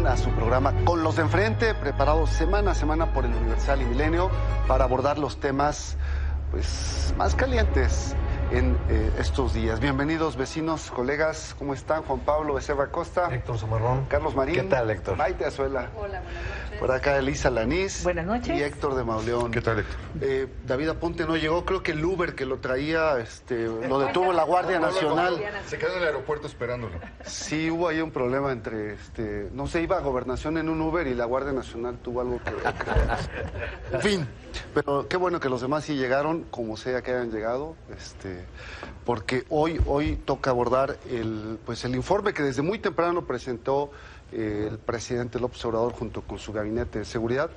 A su programa Con los de Enfrente, preparado semana a semana por el Universal y Milenio para abordar los temas pues más calientes en estos días. Bienvenidos vecinos, colegas, ¿cómo están? Juan Pablo Becerra Costa, Héctor Zamarrón, Carlos Marín. ¿Qué tal, Héctor? Maite Azuela. Hola, buenas noches. Por acá Elisa Lanís. Buenas noches. Y Héctor de Mauleón. ¿Qué tal, Héctor? David Aponte no llegó, creo que el Uber que lo traía, lo detuvo la Guardia Nacional. Se quedó en el aeropuerto esperándolo. Sí, hubo ahí un problema entre, no sé, iba a Gobernación en un Uber y la Guardia Nacional tuvo algo que ver. En fin, pero qué bueno que los demás sí llegaron, como sea que hayan llegado, porque hoy toca abordar el informe que desde muy temprano presentó el presidente López Obrador junto con su gabinete de seguridad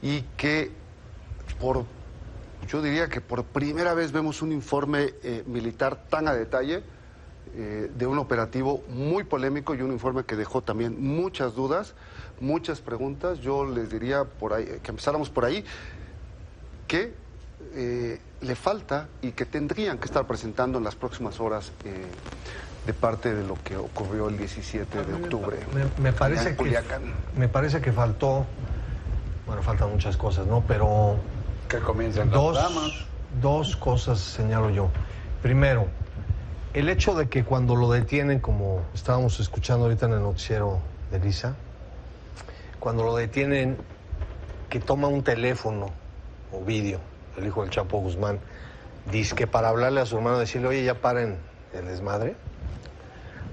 y que yo diría que por primera vez vemos un informe militar tan a detalle de un operativo muy polémico y un informe que dejó también muchas dudas, muchas preguntas. Yo les diría por ahí, que empezáramos por ahí, que le falta y que tendrían que estar presentando en las próximas horas de parte de lo que ocurrió el 17 de octubre. Me parece que faltó, bueno, faltan muchas cosas, ¿no? Pero que comiencen las damas. Dos cosas señalo yo. Primero, el hecho de que cuando lo detienen, como estábamos escuchando ahorita en el noticiero de Elisa, cuando lo detienen, que toma un teléfono o vídeo, el hijo del Chapo Guzmán, dice que para hablarle a su hermano, decirle, oye, ya paren el desmadre.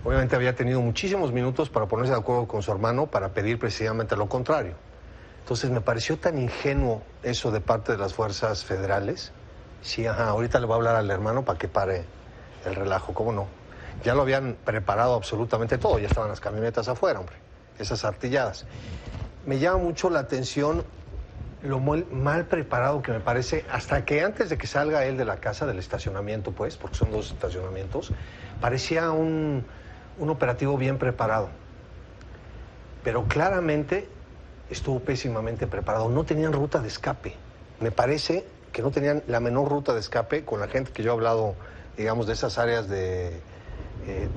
Obviamente había tenido muchísimos minutos para ponerse de acuerdo con su hermano para pedir precisamente lo contrario. Entonces me pareció tan ingenuo eso de parte de las fuerzas federales. Sí, ahorita le voy a hablar al hermano para que pare el relajo, ¿cómo no? Ya lo habían preparado absolutamente todo, ya estaban las camionetas afuera, hombre, esas artilladas. Me llama mucho la atención lo mal preparado que me parece, hasta que antes de que salga él de la casa, del estacionamiento, pues, porque son dos estacionamientos, parecía un operativo bien preparado. Pero claramente estuvo pésimamente preparado. No tenían ruta de escape. Me parece que no tenían la menor ruta de escape. Con la gente que yo he hablado, digamos, de esas áreas de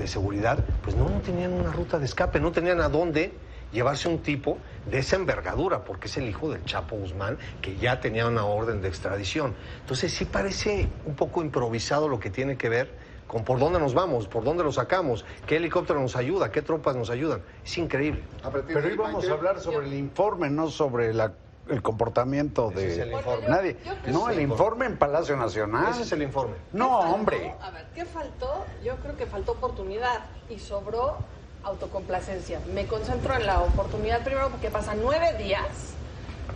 seguridad, pues no tenían una ruta de escape, no tenían a dónde llevarse un tipo de esa envergadura, porque es el hijo del Chapo Guzmán, que ya tenía una orden de extradición. Entonces sí parece un poco improvisado lo que tiene que ver con por dónde nos vamos, por dónde lo sacamos, qué helicóptero nos ayuda, qué tropas nos ayudan. Es increíble. Pero íbamos a hablar sobre el informe, no sobre el comportamiento de es el informe. Nadie. No, el informe en Palacio Nacional. Ese es el informe. No, hombre. A ver, ¿qué faltó? Yo creo que faltó oportunidad y sobró autocomplacencia. Me concentro en la oportunidad primero porque pasan 9 días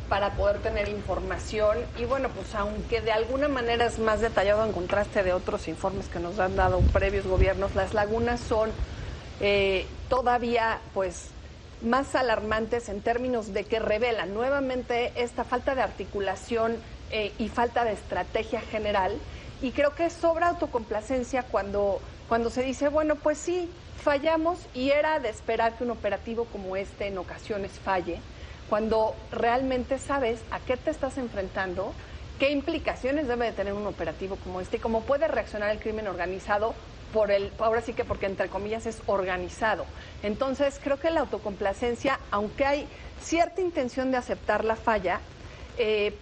para poder tener información y bueno, pues aunque de alguna manera es más detallado en contraste de otros informes que nos han dado previos gobiernos, las lagunas son todavía pues más alarmantes en términos de que revelan nuevamente esta falta de articulación y falta de estrategia general, y creo que sobra autocomplacencia cuando se dice, bueno, pues sí, fallamos y era de esperar que un operativo como este en ocasiones falle, cuando realmente sabes a qué te estás enfrentando, qué implicaciones debe de tener un operativo como este y cómo puede reaccionar el crimen organizado ahora sí que porque entre comillas es organizado. Entonces creo que la autocomplacencia, aunque hay cierta intención de aceptar la falla,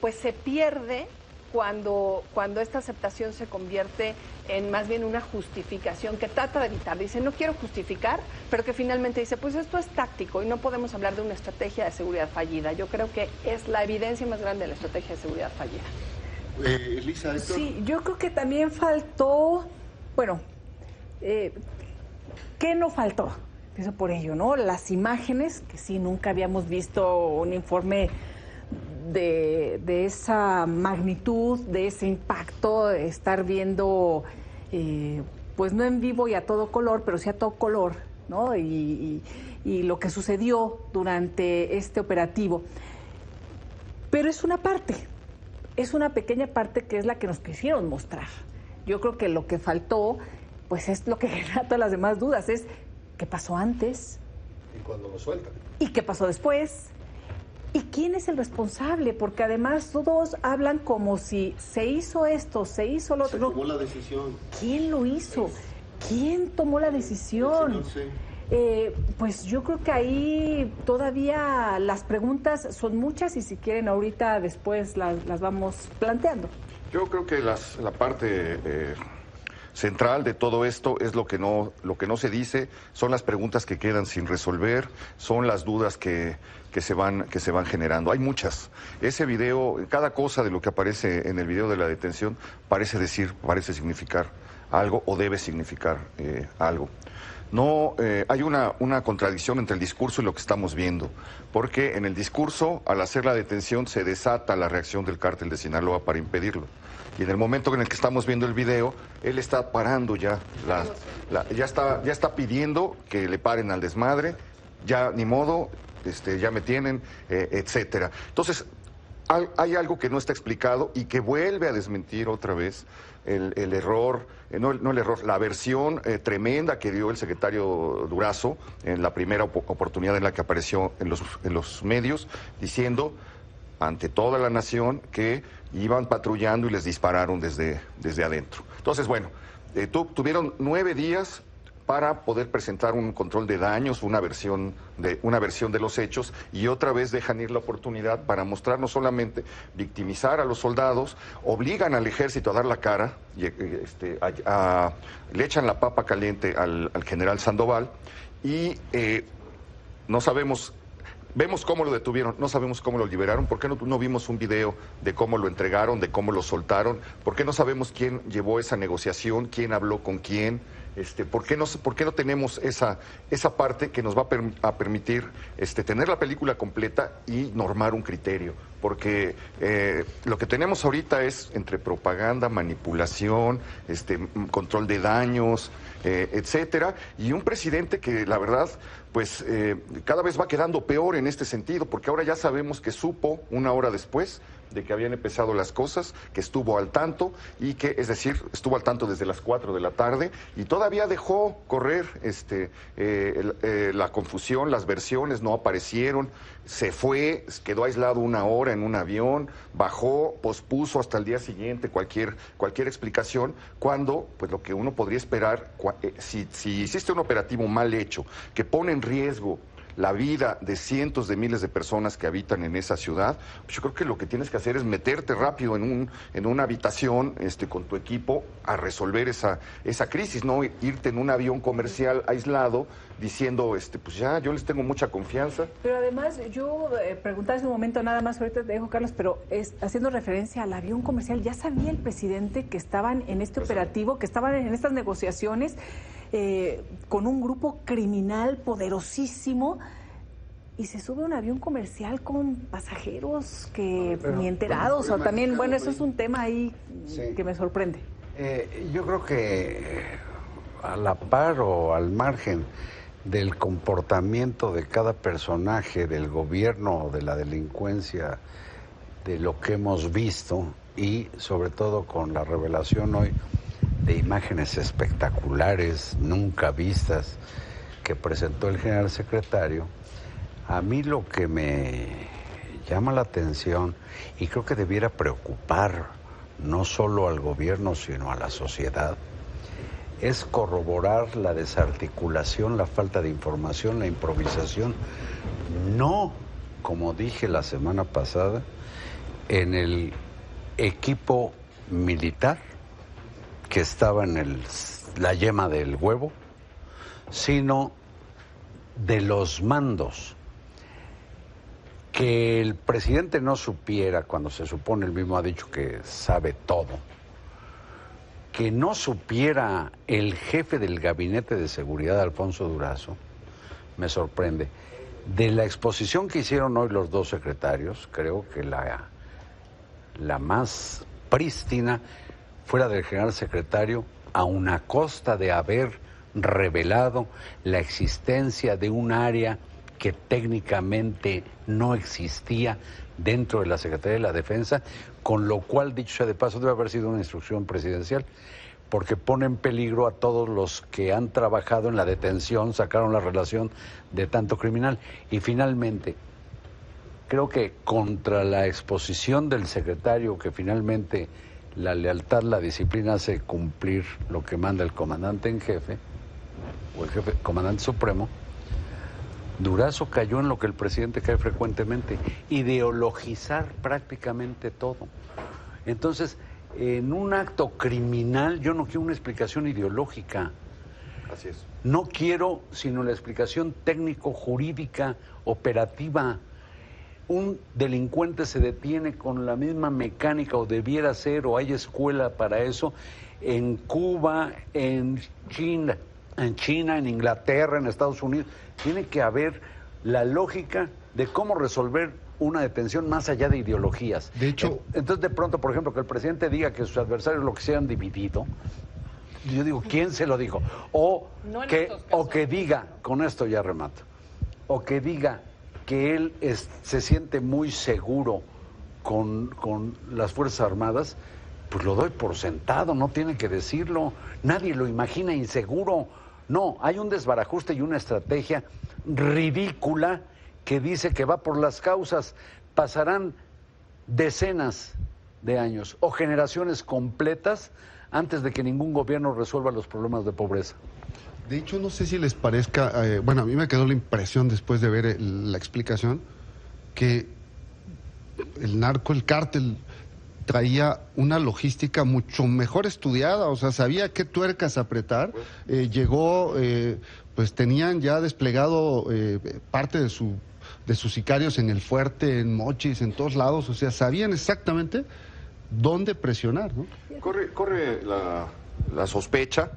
pues se pierde cuando esta aceptación se convierte en más bien una justificación que trata de evitar. Dice, no quiero justificar, pero que finalmente dice, pues esto es táctico y no podemos hablar de una estrategia de seguridad fallida. Yo creo que es la evidencia más grande de la estrategia de seguridad fallida. Elisa, Héctor. Sí, yo creo que también faltó, bueno, ¿qué no faltó? Empiezo por ello, ¿no? Las imágenes, que sí, nunca habíamos visto un informe de esa magnitud, de ese impacto, estar viendo, pues no en vivo y a todo color, pero sí a todo color, ¿no? Y lo que sucedió durante este operativo. Pero es una parte, es una pequeña parte que es la que nos quisieron mostrar. Yo creo que lo que faltó, pues es lo que genera todas las demás dudas, es qué pasó antes. Y cuando lo sueltan. ¿Y qué pasó después? ¿Y quién es el responsable? Porque además todos hablan como si se hizo esto, se hizo lo otro. Se tomó la decisión. ¿Quién lo hizo? ¿Quién tomó la decisión? Pues yo creo que ahí todavía las preguntas son muchas y si quieren ahorita después las vamos planteando. Yo creo que la parte central de todo esto es lo que no se dice, son las preguntas que quedan sin resolver, son las dudas que se van generando. Hay muchas. Ese video, cada cosa de lo que aparece en el video de la detención parece significar algo o debe significar algo. No, hay una contradicción entre el discurso y lo que estamos viendo, porque en el discurso, al hacer la detención, se desata la reacción del cártel de Sinaloa para impedirlo. Y en el momento en el que estamos viendo el video, él está parando ya, ya está pidiendo que le paren al desmadre, ya ni modo, ya me tienen, etcétera. Entonces, hay algo que no está explicado y que vuelve a desmentir otra vez el error, la versión tremenda que dio el secretario Durazo en la primera oportunidad en la que apareció en los medios, diciendo ante toda la nación que iban patrullando y les dispararon desde adentro. Entonces, bueno, tuvieron 9 días para poder presentar un control de daños, una versión de los hechos, y otra vez dejan ir la oportunidad para mostrar no solamente victimizar a los soldados, obligan al ejército a dar la cara, y, le echan la papa caliente al general Sandoval, y no sabemos. Vemos cómo lo detuvieron, no sabemos cómo lo liberaron. ¿Por qué no vimos un video de cómo lo entregaron, de cómo lo soltaron? ¿Por qué no sabemos quién llevó esa negociación, quién habló con quién? ¿Por qué no tenemos esa parte que nos va a permitir tener la película completa y normar un criterio? Porque lo que tenemos ahorita es entre propaganda, manipulación, control de daños, etcétera, y un presidente que la verdad pues cada vez va quedando peor en este sentido, porque ahora ya sabemos que supo una hora después de que habían empezado las cosas, que estuvo al tanto y que, es decir, estuvo al tanto desde las 4 de la tarde y todavía dejó correr la confusión, las versiones no aparecieron, se fue, quedó aislado una hora en un avión, bajó, pospuso hasta el día siguiente cualquier explicación, cuando pues lo que uno podría esperar, si hiciste un operativo mal hecho, que pone en riesgo la vida de cientos de miles de personas que habitan en esa ciudad, pues yo creo que lo que tienes que hacer es meterte rápido en una habitación con tu equipo a resolver esa crisis, no irte en un avión comercial aislado diciendo, pues ya, yo les tengo mucha confianza. Pero además, yo preguntaba hace un momento, nada más, ahorita te dejo, Carlos, pero haciendo referencia al avión comercial, ¿ya sabía el presidente que estaban en este operativo, que estaban en estas negociaciones con un grupo criminal poderosísimo y se sube a un avión comercial con pasajeros que ni enterados? O también, bueno, eso es un tema ahí que me sorprende. Yo creo que a la par o al margen del comportamiento de cada personaje del gobierno o de la delincuencia, de lo que hemos visto y sobre todo con la revelación hoy de imágenes espectaculares, nunca vistas, que presentó el general secretario, a mí lo que me llama la atención y creo que debiera preocupar no solo al gobierno sino a la sociedad, es corroborar la desarticulación, la falta de información, la improvisación, no, como dije la semana pasada, en el equipo militar que estaba en la yema del huevo, sino de los mandos. Que el presidente no supiera, cuando se supone, él mismo ha dicho que sabe todo, que no supiera el jefe del gabinete de seguridad, Alfonso Durazo, me sorprende. De la exposición que hicieron hoy los dos secretarios, creo que la más prístina fuera del general secretario, aun a costa de haber revelado la existencia de un área que técnicamente no existía dentro de la Secretaría de la Defensa, con lo cual, dicho sea de paso, debe haber sido una instrucción presidencial, porque pone en peligro a todos los que han trabajado en la detención, sacaron la relación de tanto criminal. Y finalmente, creo que contra la exposición del secretario, que finalmente la lealtad, la disciplina hace cumplir lo que manda el comandante en jefe, o el jefe, comandante supremo, Durazo cayó en lo que el presidente cae frecuentemente, ideologizar prácticamente todo. Entonces, en un acto criminal yo no quiero una explicación ideológica. Así es. No quiero sino la explicación técnico-jurídica, operativa. Un delincuente se detiene con la misma mecánica, o debiera ser, o hay escuela para eso, en Cuba, en China, en Inglaterra, en Estados Unidos. Tiene que haber la lógica de cómo resolver una detención más allá de ideologías. De hecho, entonces, de pronto, por ejemplo, que el presidente diga que sus adversarios lo que se han dividido, yo digo, ¿quién se lo dijo? O que diga, con esto ya remato, o que diga que él se siente muy seguro con las Fuerzas Armadas, pues lo doy por sentado, no tiene que decirlo, nadie lo imagina inseguro. No, hay un desbarajuste y una estrategia ridícula que dice que va por las causas. Pasarán decenas de años o generaciones completas antes de que ningún gobierno resuelva los problemas de pobreza. De hecho, no sé si les parezca, bueno, a mí me quedó la impresión después de ver la explicación, que el narco, el cártel, traía una logística mucho mejor estudiada, o sea, sabía qué tuercas apretar, llegó, pues tenían ya desplegado parte de sus sicarios en el fuerte, en Mochis, en todos lados, o sea, sabían exactamente dónde presionar, ¿no? Corre la sospecha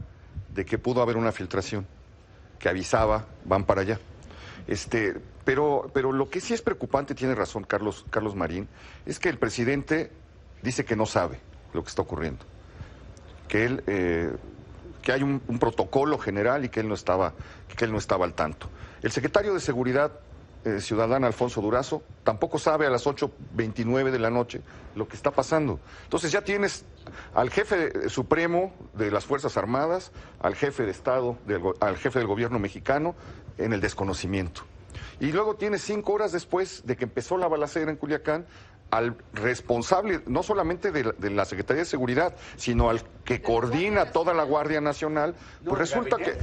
de que pudo haber una filtración, que avisaba, van para allá. Pero lo que sí es preocupante, tiene razón Carlos Marín, es que el presidente dice que no sabe lo que está ocurriendo, que hay un protocolo general y que él no estaba al tanto. El secretario de Seguridad Ciudadana, Alfonso Durazo, tampoco sabe a las 8:29 de la noche lo que está pasando. Entonces ya tienes al jefe supremo de las Fuerzas Armadas, al jefe de Estado, al jefe del gobierno mexicano en el desconocimiento. Y luego tienes 5 horas después de que empezó la balacera en Culiacán, al responsable, no solamente de la Secretaría de Seguridad, sino al que coordina toda la Guardia Nacional, pues resulta que...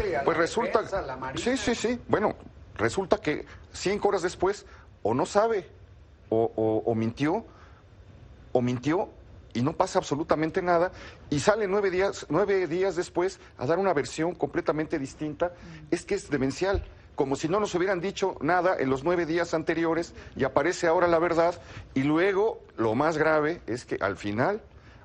Sí, bueno, resulta que 5 horas después o no sabe, o mintió y no pasa absolutamente nada, y sale 9 días después a dar una versión completamente distinta. Es que es demencial, como si no nos hubieran dicho nada en los 9 días anteriores, y aparece ahora la verdad, y luego lo más grave es que al final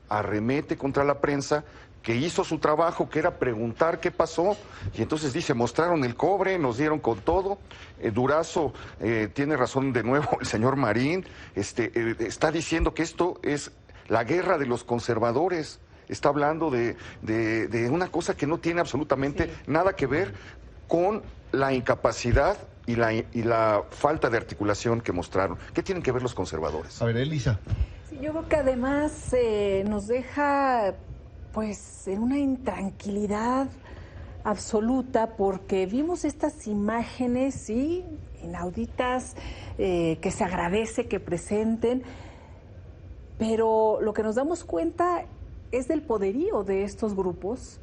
arremete contra la prensa, que hizo su trabajo, que era preguntar qué pasó, y entonces dice, mostraron el cobre, nos dieron con todo. Durazo, tiene razón de nuevo el señor Marín, está diciendo que esto es la guerra de los conservadores, está hablando de una cosa que no tiene absolutamente nada que ver con la incapacidad y la falta de articulación que mostraron. ¿Qué tienen que ver los conservadores? A ver, Elisa. Sí, yo creo que además nos deja pues en una intranquilidad absoluta, porque vimos estas imágenes, sí, inauditas, que se agradece que presenten, pero lo que nos damos cuenta es del poderío de estos grupos,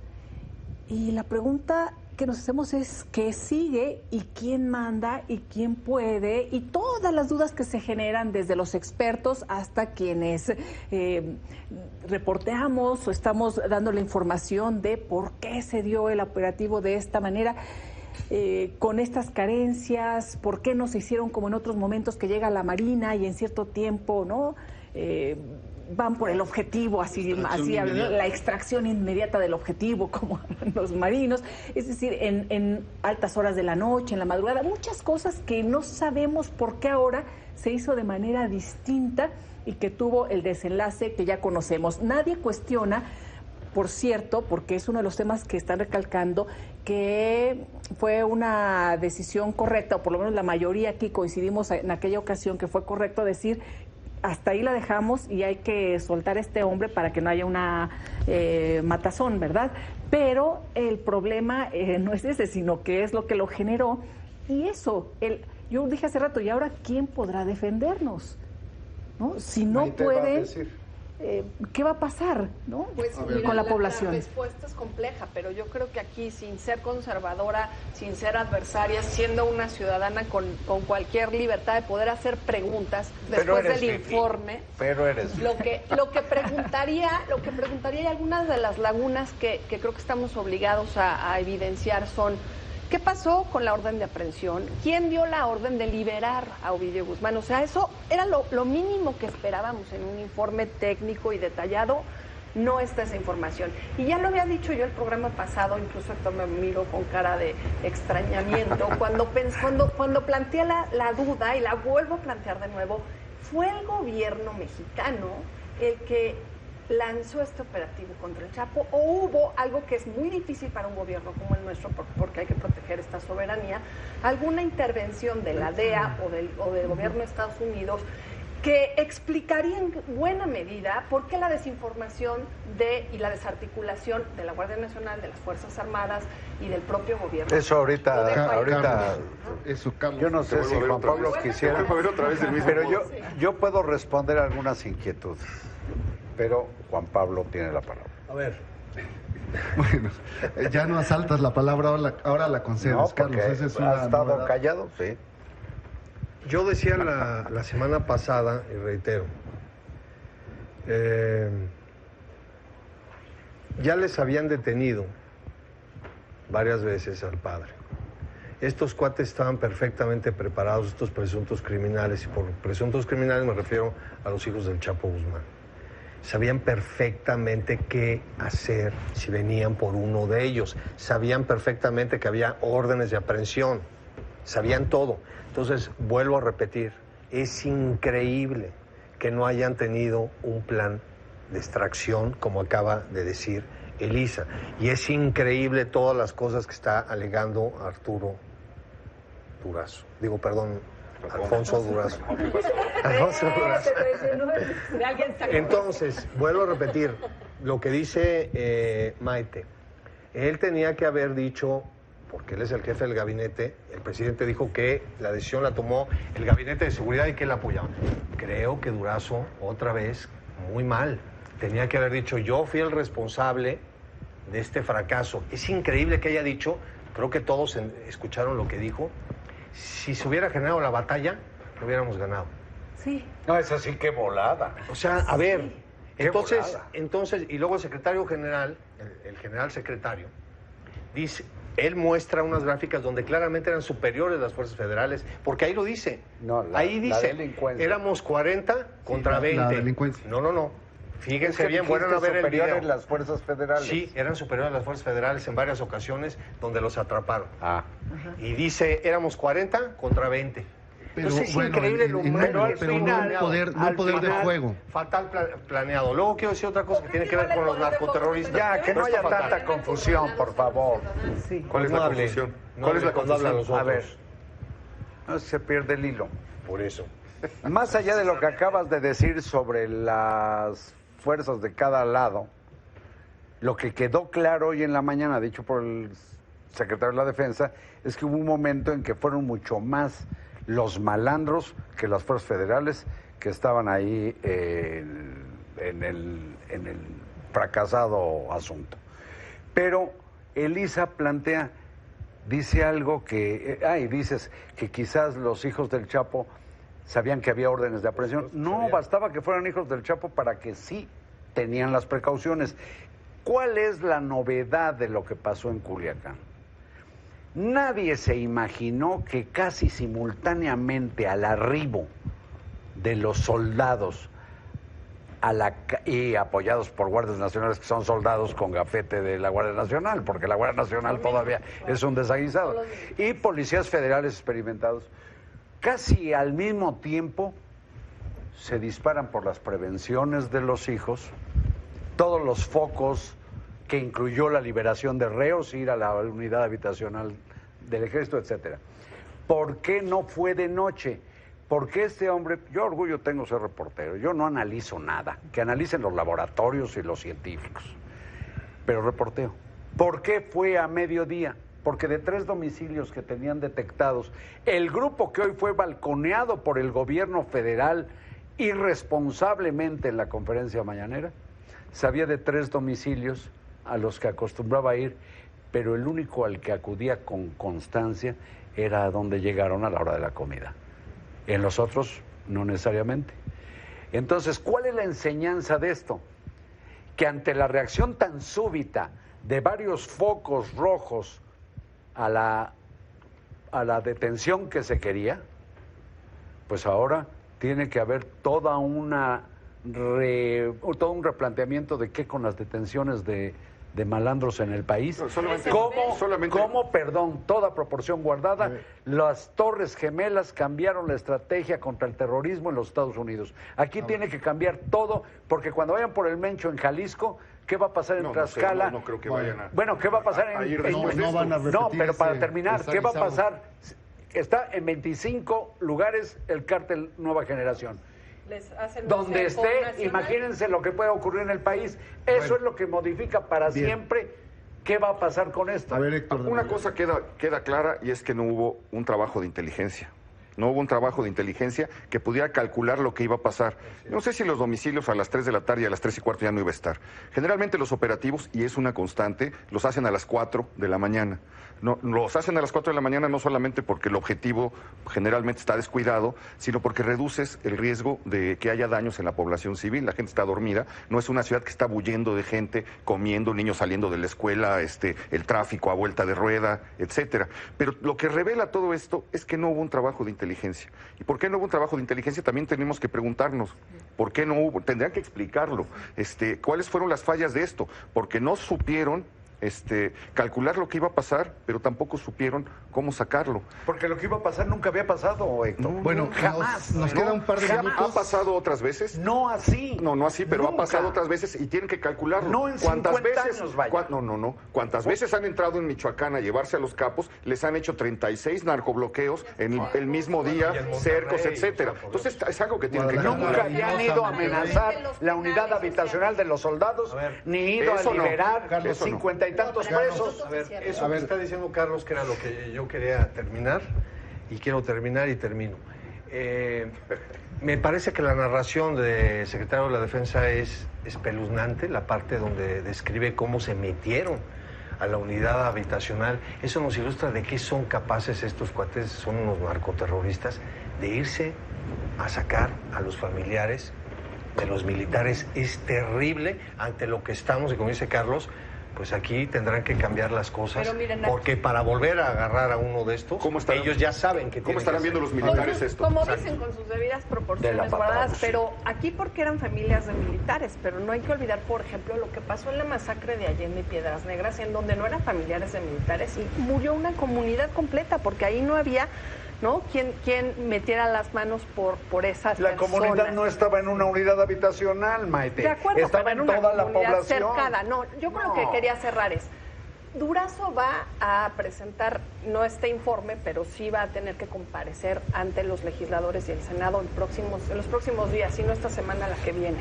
y la pregunta que nos hacemos es qué sigue y quién manda y quién puede, y todas las dudas que se generan desde los expertos hasta quienes reporteamos o estamos dando la información de por qué se dio el operativo de esta manera, con estas carencias, por qué no se hicieron como en otros momentos, que llega la Marina y en cierto tiempo, ¿no? van por el objetivo, así hablando, la extracción inmediata del objetivo, como los marinos, es decir, en altas horas de la noche, en la madrugada, muchas cosas que no sabemos por qué ahora se hizo de manera distinta y que tuvo el desenlace que ya conocemos. Nadie cuestiona, por cierto, porque es uno de los temas que están recalcando, que fue una decisión correcta, o por lo menos la mayoría aquí coincidimos en aquella ocasión que fue correcto decir, hasta ahí la dejamos y hay que soltar a este hombre para que no haya una matazón, ¿verdad? Pero el problema no es ese, sino que es lo que lo generó. Y eso, yo dije hace rato, ¿y ahora quién podrá defendernos? ¿No? Si no pueden, ¿qué va a pasar, no? Pues, mira, con la población? La respuesta es compleja, pero yo creo que aquí, sin ser conservadora, sin ser adversaria, siendo una ciudadana con cualquier libertad de poder hacer preguntas después del informe, lo que preguntaría y algunas de las lagunas que creo que estamos obligados a evidenciar son: ¿qué pasó con la orden de aprehensión? ¿Quién dio la orden de liberar a Ovidio Guzmán? O sea, eso era lo mínimo que esperábamos en un informe técnico y detallado. No está esa información. Y ya lo había dicho yo el programa pasado, incluso Héctor me miró con cara de extrañamiento, cuando planteé la duda, y la vuelvo a plantear de nuevo, fue el gobierno mexicano el que lanzó este operativo contra el Chapo, o hubo algo que es muy difícil para un gobierno como el nuestro, porque hay que proteger esta soberanía, alguna intervención de la DEA o del gobierno de Estados Unidos que explicaría en buena medida por qué la desinformación y la desarticulación de la Guardia Nacional, de las Fuerzas Armadas y del propio gobierno. Eso ahorita eso, Carlos, yo no sé si Juan Pablo quisiera, pero yo puedo responder algunas inquietudes. Pero Juan Pablo tiene la palabra. A ver. Bueno, ya no asaltas la palabra, ahora la concedes, No, Carlos. Esa es una ¿has estado novedad. callado? Sí. Yo decía la semana pasada, y reitero, ya les habían detenido varias veces al padre. Estos cuates estaban perfectamente preparados, estos presuntos criminales, y por presuntos criminales me refiero a los hijos del Chapo Guzmán. Sabían perfectamente qué hacer si venían por uno de ellos. Sabían perfectamente que había órdenes de aprehensión. Sabían todo. Entonces, vuelvo a repetir, es increíble que no hayan tenido un plan de extracción, como acaba de decir Elisa. Y es increíble todas las cosas que está alegando Arturo Durazo. Alfonso Durazo. Alfonso Durazo. Entonces, vuelvo a repetir lo que dice Maite. Él tenía que haber dicho, porque él es el jefe del gabinete, el presidente dijo que la decisión la tomó el gabinete de seguridad y que él la apoyaba. Creo que Durazo, otra vez, muy mal. Tenía que haber dicho, yo fui el responsable de este fracaso. Es increíble que haya dicho, creo que todos escucharon lo que dijo, si se hubiera generado la batalla, lo hubiéramos ganado. Sí. No, es así que volada. O sea, a ver, volada. entonces, y luego el secretario general, el general secretario, dice, él muestra unas gráficas donde claramente eran superiores las fuerzas federales, porque ahí lo dice. No, ahí dice, delincuencia. éramos 40 contra 20. La delincuencia. No. Fíjense bien, fueron bueno a ver el video. superiores las fuerzas federales. Sí, eran superiores las fuerzas federales en varias ocasiones donde los atraparon. Ah. Y dice, éramos 40 contra 20. Pero Entonces es bueno, increíble lo en mal número, que pero fue no el planeado. poder, no Al el poder de final, fuego. Fatal planeado. Luego quiero decir otra cosa que tiene que ver con los narcoterroristas. Ya, que no haya Fatal. tanta confusión, por favor. Sí. ¿Cuál es la hable, confusión? no ¿Cuál es la hable cuando hablan confusión? los A ver, otros. no se pierde el hilo. Por eso. Más allá de lo que acabas de decir sobre las fuerzas de cada lado, lo que quedó claro hoy en la mañana, dicho por el secretario de la Defensa, es que hubo un momento en que fueron mucho más los malandros que las fuerzas federales que estaban ahí en el fracasado asunto. Pero Elisa plantea, dice algo que, y dices que quizás los hijos del Chapo sabían que había órdenes de aprehensión. No, bastaba que fueran hijos del Chapo para que sí tenían las precauciones. ¿Cuál es la novedad de lo que pasó en Culiacán? Nadie se imaginó que casi simultáneamente al arribo de los soldados y apoyados por guardias nacionales que son soldados con gafete de la Guardia Nacional, porque la Guardia Nacional todavía es un desaguisado, y policías federales experimentados. Casi al mismo tiempo se disparan por las prevenciones de los hijos, todos los focos que incluyó la liberación de reos, ir a la unidad habitacional del ejército, etcétera. ¿Por qué no fue de noche? Porque este hombre, yo orgullo tengo ser reportero, yo no analizo nada, que analicen los laboratorios y los científicos, pero reporteo. ¿Por qué fue a mediodía? Porque de 3 domicilios que tenían detectados, el grupo que hoy fue balconeado por el gobierno federal irresponsablemente en la conferencia mañanera, sabía de 3 domicilios a los que acostumbraba a ir, pero el único al que acudía con constancia era a donde llegaron a la hora de la comida. En los otros, no necesariamente. Entonces, ¿cuál es la enseñanza de esto? Que ante la reacción tan súbita de varios focos rojos a la detención que se quería, pues ahora tiene que haber todo un replanteamiento de qué con las detenciones de malandros en el país. ¿Cómo, toda proporción guardada, las Torres Gemelas cambiaron la estrategia contra el terrorismo en los Estados Unidos? Aquí tiene que cambiar todo, porque cuando vayan por el Mencho en Jalisco, ¿qué va a pasar en Tlaxcala? No creo que vayan a... Bueno, ¿qué va a pasar No, pero para terminar, ¿qué va a pasar? Está en 25 lugares el cártel Nueva Generación. Donde esté, imagínense lo que puede ocurrir en el país. Eso es lo que modifica para siempre. ¿Qué va a pasar con esto? A ver, Héctor, una cosa queda clara, y es que no hubo un trabajo de inteligencia. No hubo un trabajo de inteligencia que pudiera calcular lo que iba a pasar. No sé si los domicilios a las 3 de la tarde y a las 3:15 ya no iba a estar. Generalmente los operativos, y es una constante, los hacen a las 4 de la mañana. No, los hacen a las 4 de la mañana no solamente porque el objetivo generalmente está descuidado, sino porque reduces el riesgo de que haya daños en la población civil. La gente está dormida, no es una ciudad que está bulliendo de gente, comiendo, niños saliendo de la escuela, el tráfico a vuelta de rueda, etcétera. Pero lo que revela todo esto es que no hubo un trabajo de inteligencia. ¿Y por qué no hubo un trabajo de inteligencia? También tenemos que preguntarnos, ¿por qué no hubo? Tendrían que explicarlo. ¿Cuáles fueron las fallas de esto? Porque no supieron calcular lo que iba a pasar, pero tampoco supieron cómo sacarlo. Porque lo que iba a pasar nunca había pasado, Héctor. Bueno, jamás. Nos queda un par de minutos. ¿Ha pasado otras veces? No así. No así, pero nunca. Ha pasado otras veces y tienen que calcularlo. No en ¿Cuántas 50 veces? años, vaya. No. ¿Cuántas veces han entrado en Michoacán a llevarse a los capos? Les han hecho 36 narcobloqueos en el mismo día, cercos, etcétera. Entonces es algo que tienen que calcular. Nunca habían ido a amenazar la unidad habitacional de los soldados, ni ido a liberar los 50 y tantos presos. A ver, eso que está diciendo Carlos, que era lo que yo quería terminar, y quiero terminar y termino. Me parece que la narración del secretario de la Defensa es espeluznante, la parte donde describe cómo se metieron a la unidad habitacional. Eso nos ilustra de qué son capaces estos cuates, son unos narcoterroristas, de irse a sacar a los familiares de los militares. Es terrible ante lo que estamos, y como dice Carlos, pues aquí tendrán que cambiar las cosas, pero miren, porque para volver a agarrar a uno de estos, ellos ya saben que ¿cómo estarán viendo los militares esto? Como dicen, con sus debidas proporciones guardadas, pero aquí porque eran familias de militares, pero no hay que olvidar, por ejemplo, lo que pasó en la masacre de Allende y Piedras Negras, en donde no eran familiares de militares y murió una comunidad completa, porque ahí no había, ¿no?, quien metiera las manos por esas La personas. comunidad no estaba en una unidad habitacional, Maite. De acuerdo, estaba pero en toda la población cercada. No, yo con lo que quería cerrar es, Durazo va a presentar, no este informe, pero sí va a tener que comparecer ante los legisladores y el Senado en los próximos días, y no esta semana, la que viene.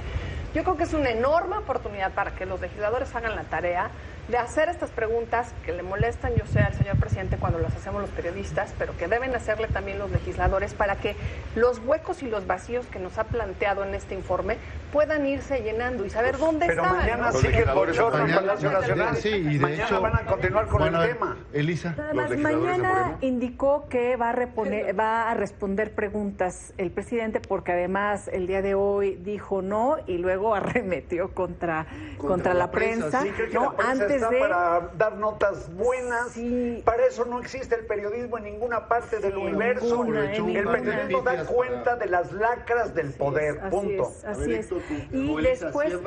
Yo creo que es una enorme oportunidad para que los legisladores hagan la tarea de hacer estas preguntas que le molestan, yo sé, al señor presidente cuando las hacemos los periodistas, pero que deben hacerle también los legisladores para que los huecos y los vacíos que nos ha planteado en este informe puedan irse llenando y saber dónde estaban. Pero mañana ¿no? sigue el bochorno en Palacio Nacional. Sí, y de mañana hecho, van a continuar con el tema. Elisa. Además, mañana indicó que va a responder preguntas el presidente, porque además el día de hoy dijo no y luego arremetió contra la prensa, Sí, creo que ¿no? la prensa Antes desde... para dar notas buenas. Sí. Para eso no existe el periodismo en ninguna parte del universo. El periodismo da cuenta de las lacras del poder, punto. Así es. Y después,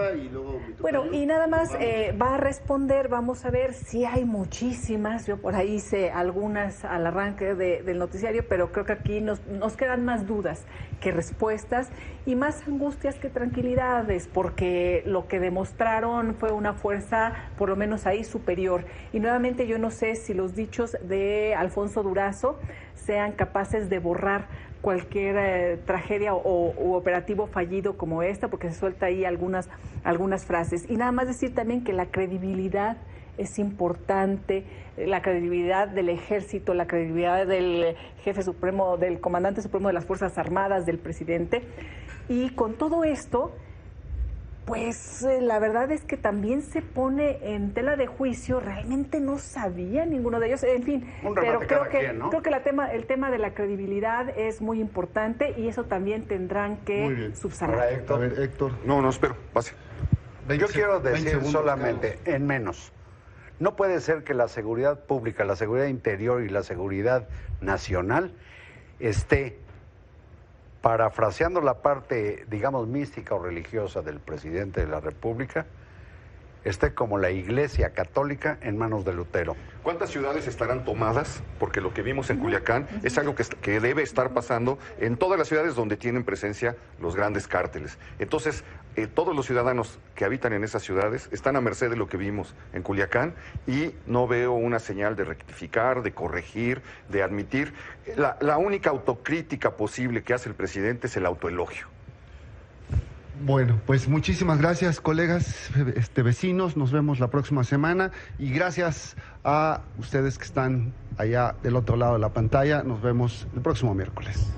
bueno, y nada más va a responder, vamos a ver si hay muchísimas, yo por ahí hice algunas al arranque del noticiario, pero creo que aquí nos quedan más dudas que respuestas y más angustias que tranquilidades, porque lo que demostraron fue una fuerza, por lo menos ahí, superior. Y nuevamente yo no sé si los dichos de Alfonso Durazo sean capaces de borrar cualquier tragedia o operativo fallido como esta, porque se suelta ahí algunas frases. Y nada más decir también que la credibilidad es importante, la credibilidad del ejército, la credibilidad del jefe supremo, del comandante supremo de las Fuerzas Armadas, del presidente. Y con todo esto, pues la verdad es que también se pone en tela de juicio, realmente no sabía ninguno de ellos, en fin, pero creo que el tema de la credibilidad es muy importante y eso también tendrán que subsanar. Ahora, Héctor. A ver, Héctor. No, espero, pase. Yo quiero decir solamente, en menos, no puede ser que la seguridad pública, la seguridad interior y la seguridad nacional esté, parafraseando la parte, digamos, mística o religiosa del presidente de la República, esté como la Iglesia Católica en manos de Lutero. ¿Cuántas ciudades estarán tomadas? Porque lo que vimos en Culiacán es algo que debe estar pasando en todas las ciudades donde tienen presencia los grandes cárteles. Entonces, todos los ciudadanos que habitan en esas ciudades están a merced de lo que vimos en Culiacán y no veo una señal de rectificar, de corregir, de admitir. La única autocrítica posible que hace el presidente es el autoelogio. Bueno, pues muchísimas gracias, colegas, vecinos. Nos vemos la próxima semana y gracias a ustedes que están allá del otro lado de la pantalla. Nos vemos el próximo miércoles.